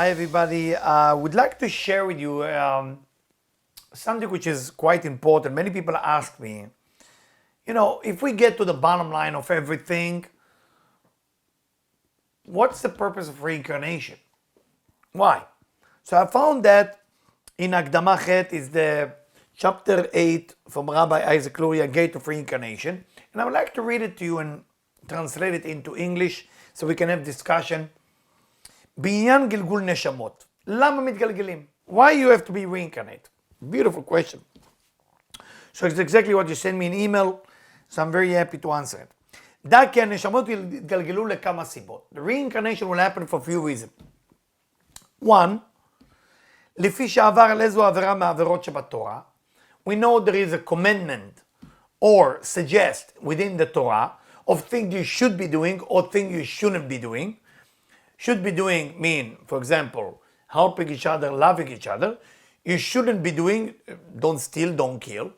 Hi everybody. Would like to share with you something which is quite important. Many people ask me, if we get to the bottom line of everything, what's the purpose of reincarnation? Why? So I found that in Akdama Chet is the chapter 8 from Rabbi Isaac Luria, Gate of Reincarnation. And I would like to read it to you and translate it into English so we can have discussion. בעניין גלגול נשמות, למה מתגלגלים? Why you have to be reincarnate? Beautiful question. So it's exactly what you sent me in email, so I'm very happy to answer it. דע כי הנשמות יתגלגלו לכמה סיבות. The reincarnation will happen for a few reasons. One, לפי שעבר על איזו עבירה מהעבירות שבתורה, we know there is a commandment or suggest within the Torah of things you should be doing or things you shouldn't be doing. Should be doing mean, for example, helping each other, loving each other. You shouldn't be doing, don't steal, don't kill.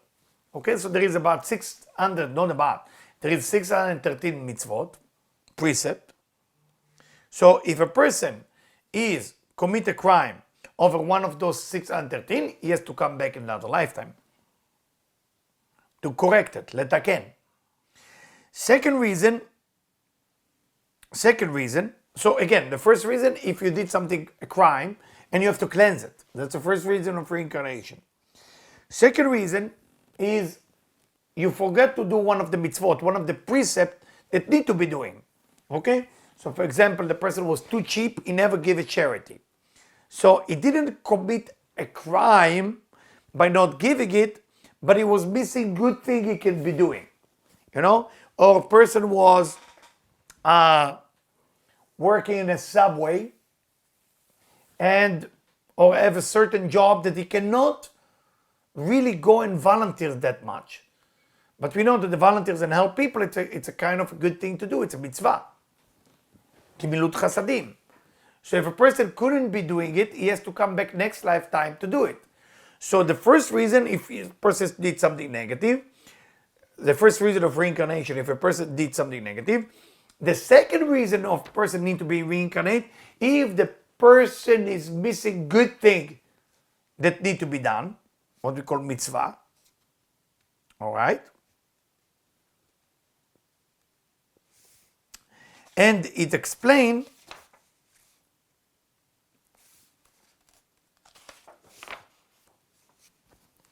Okay, so there is about 600, not about, there is 613 mitzvot, precept. So if a person is commit a crime over one of those 613, he has to come back in another lifetime to correct it, לתקן. Second reason, so again, the first reason, if you did something, a crime, and you have to cleanse it. That's the first reason of reincarnation. Second reason is you forget to do one of the mitzvot, one of the precepts that need to be doing. Okay? So for example, the person was too cheap, he never gave a charity. So he didn't commit a crime by not giving it, but he was missing good thing he can be doing. Or a person was working in a subway or have a certain job that he cannot really go and volunteer that much. But we know that the volunteers and help people, it's a kind of a good thing to do. It's a mitzvah. Kimilut chasadim. So if a person couldn't be doing it, he has to come back next lifetime to do it. So the first reason, if a person did something negative, the first reason of reincarnation, if a person did something negative. The second reason of person need to be reincarnate, if the person is missing good thing that need to be done, what we call mitzvah. All right. And it explained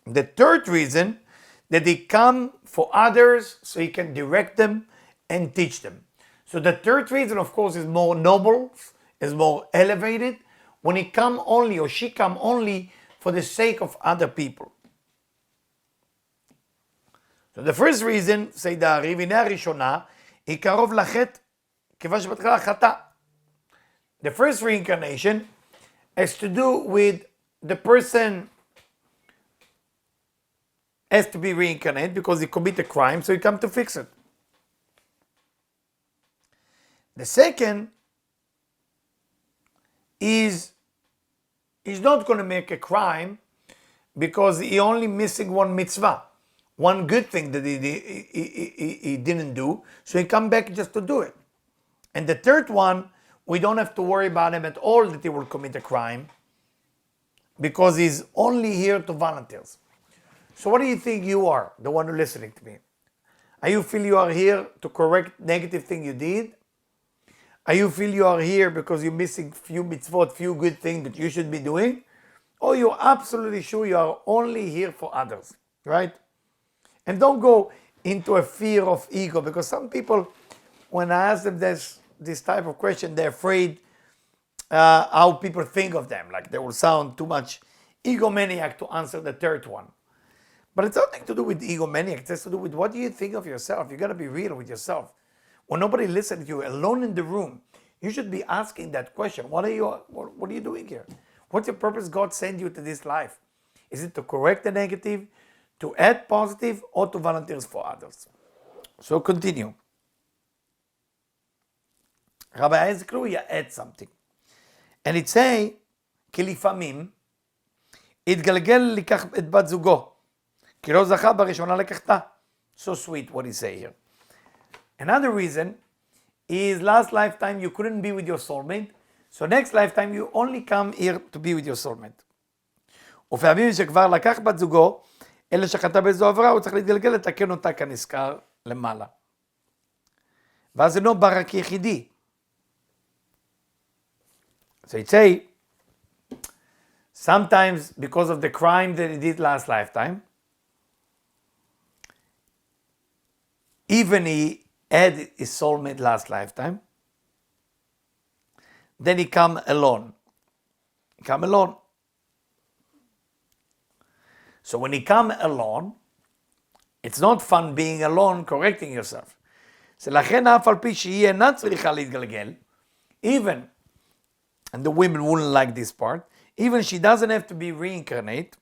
the third reason that he come for others so he can direct them and teach them. So the third reason, of course, is more noble, is more elevated, when he come only or she come only for the sake of other people. So the first reason, say the הנה הראשונה, היא קרוב לחטא, כיוון שבהתחלה חטא. The first reincarnation has to do with the person has to be reincarnated because he commit a crime, so he come to fix it. The second is he's not going to make a crime because he only missing one mitzvah, one good thing that he didn't do, so he come back just to do it. And the third one, we don't have to worry about him at all that he will commit a crime because he's only here to volunteers. So what do you think you are, the one who listening to me? Are you feel you are here to correct negative thing you did? Are you feel you are here because you're missing few mitzvot, few good things that you should be doing? Or you're absolutely sure you are only here for others, right? And don't go into a fear of ego, because some people, when I ask them this type of question, they're afraid how people think of them. Like they will sound too much egomaniac to answer the third one. But it's nothing to do with egomaniac. It has to do with what do you think of yourself. You got to be real with yourself. When nobody listens to you, alone in the room, you should be asking that question. What are you doing here? What's your purpose God sent you to this life? Is it to correct the negative, to add positive, or to volunteer for others? So continue. Rabbi Isaac Luria add something. And it say, כי לפעמים התגלגל לקח את בת זוגו, כי לא זכה בראשונה לקחתה. So sweet what he say here. Another reason is last lifetime you couldn't be with your soulmate, So next lifetime you only come here to be with your soulmate. ופעמים שכבר לקח בת זוגו, אלא שחטא באיזו עברה, הוא צריך להתגלגל לתקן אותה כנזכר למעלה. ואז אינו בא רק יחידי. So he'd say, sometimes because of the crime that he did last lifetime, even he had his soulmate last lifetime, then he come alone. So when he come alone, it's not fun being alone, correcting yourself. So לכן אף על פי שהיא אינה צריכה להתגלגל, even, and the women wouldn't like this part, even she doesn't have to be reincarnate,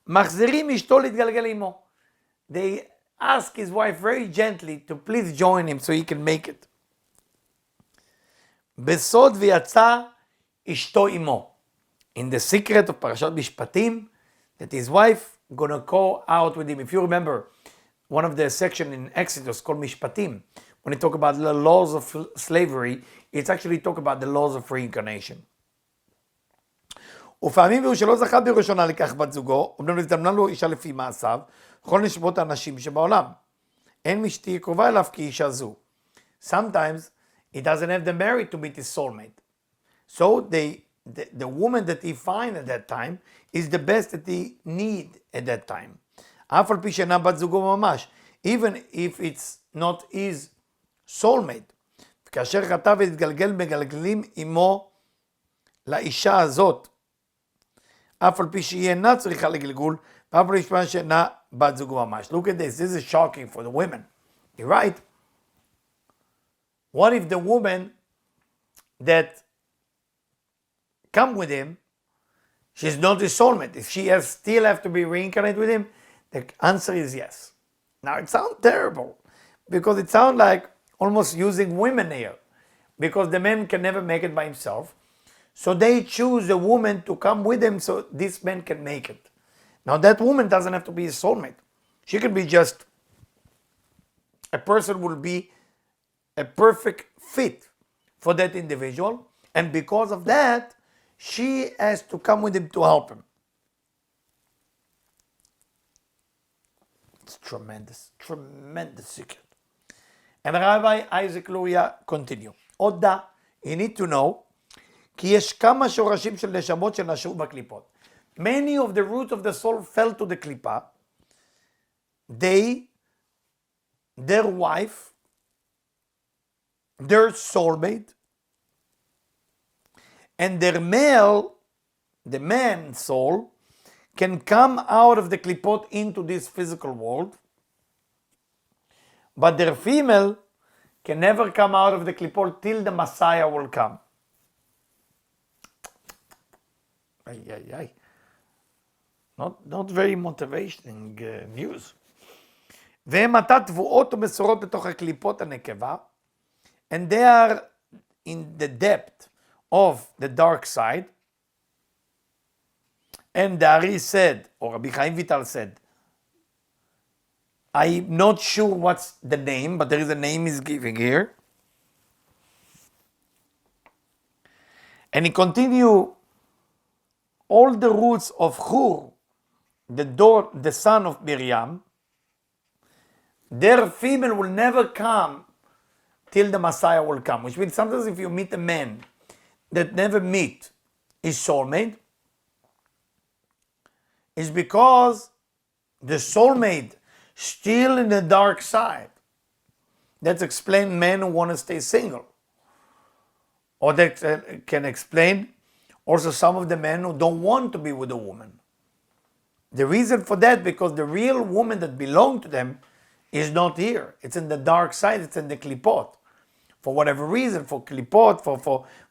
מחזירים אשתו להתגלגל עמו. They ask his wife very gently to please join him so he can make it. בסוד ויצא אשתו עמו. In the secret of פרשת משפטים, that his wife gonna go out with him. If you remember, one of the section in Exodus called Mishpatim, when they talk about the laws of slavery, it's actually talk about the laws of reincarnation. ופעמים והוא שלא זכה בראשונה לקח בת זוגו, אמנם הזדמנה לו אישה לפי מעשיו, כל נשמות האנשים שבעולם. אין מי שתהיה קרובה אליו כאישה זו. Sometimes he doesn't have the merit to meet his soulmate. So the woman that he find at that time is the best that he need at that time. אף על פי שאינה בת זוגו ממש, even if it's not his soulmate. וכאשר חטא והתגלגל מגלגלים עמו לאישה הזאת, אף על פי שהיא אינה צריכה לגלגול, ואף על פי שאינה בת זוגו ממש. Look at this is shocking for the women. You're right. What if the woman that come with him, she's not his soulmate? If she still have to be reincarnated with him, the answer is yes. Now it sounds terrible because it sounds like almost using women here, because the man can never make it by himself. So they choose a woman to come with him so this man can make it. Now that woman doesn't have to be his soulmate. She can be just a person will be a perfect fit for that individual, and because of that, she has to come with him to help him. It's tremendous, tremendous secret. And Rabbi Isaac Luria continue. Oda, you need to know, כי יש כמה שורשים של נשמות שנשארו בקליפות. Many of the roots of the soul fell to the klipa. They, their wife, their soulmate, and their male, the man soul, can come out of the klipot into this physical world, but their female can never come out of the klipot till the Messiah will come. Not very motivating news. והם עתה תבואות ומסורות בתוך הקליפות הנקבה, and they are in the depth of the dark side. And the Ari said, or Rabbi Chaim Vital said, I'm not sure what's the name, but there is a name he's giving here. And he continue, all the roots of Hur, the son of Miriam, their female will never come till the Messiah will come. Which means sometimes if you meet a man that never meet his soulmate, is because the soulmate still in the dark side. That's explain men who want to stay single. Or that can explain also some of the men who don't want to be with a woman. The reason for that, because the real woman that belongs to them is not here. It's in the dark side, it's in the klipot. For whatever reason, for klipot,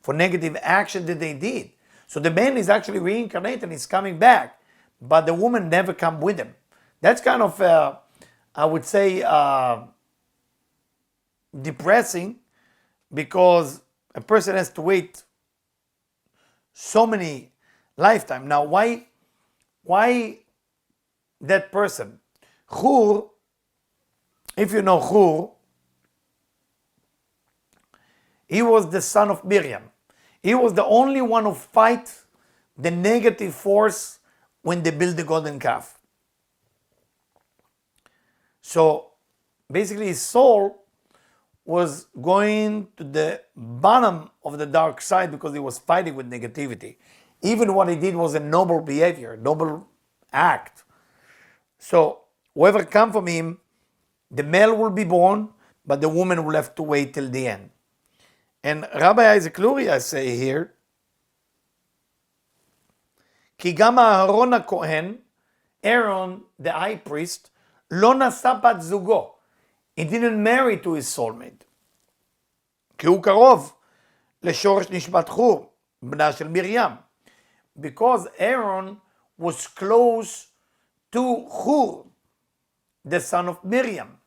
for negative action that they did. So the man is actually reincarnated and he's coming back, but the woman never come with him. That's kind of, I would say, depressing, because a person has to wait so many lifetimes. Now, why that person? Hur, if you know Hur, he was the son of Miriam. He was the only one who fight the negative force when they built the golden calf. So basically his soul was going to the bottom of the dark side because he was fighting with negativity. Even what he did was a noble behavior, noble act. So whoever come from him, the male will be born, but the woman will have to wait till the end. And Rabbi Isaac Luria say here, כי גם אהרון הכהן, Aaron, the high priest, לא נשא בת זוגו. He didn't marry to his soulmate. כי הוא קרוב לשורש נשמת חור, בנה של מרים. Because Aaron was close to Hur, the son of Miriam.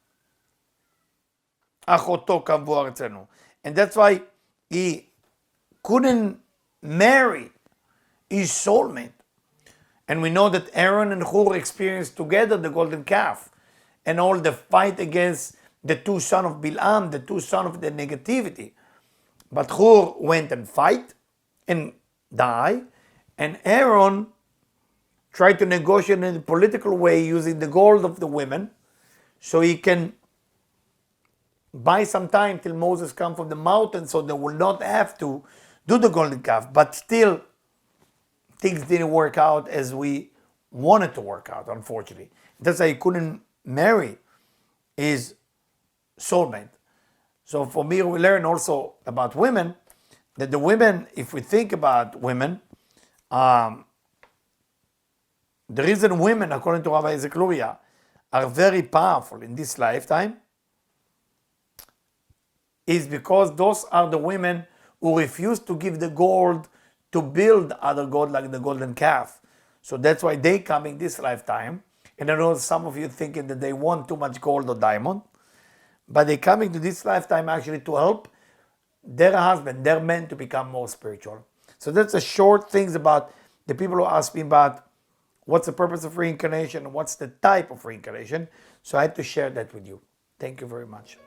אחותו כמבואר אצלנו. And that's why he couldn't marry his soulmate. And we know that Aaron and Hur experienced together the golden calf and all the fight against the two sons of Bilam, the two sons of the negativity. But Hur went and fight and died, and Aaron tried to negotiate in a political way using the gold of the women so he can buy some time till Moses come from the mountain so they will not have to do the golden calf. But still, things didn't work out as we wanted to work out, unfortunately. That's why he couldn't marry his soulmate. So for me, we learn also about women, that the women, if we think about women, the reason women, according to Rabbi Isaac Luria, are very powerful in this lifetime is because those are the women who refuse to give the gold to build other gold like the golden calf. So that's why they come in this lifetime. And I know some of you thinking that they want too much gold or diamond, but they coming to this lifetime actually to help their husband, their men to become more spiritual. So that's the short things about the people who ask me about what's the purpose of reincarnation, what's the type of reincarnation. So I had to share that with you. Thank you very much.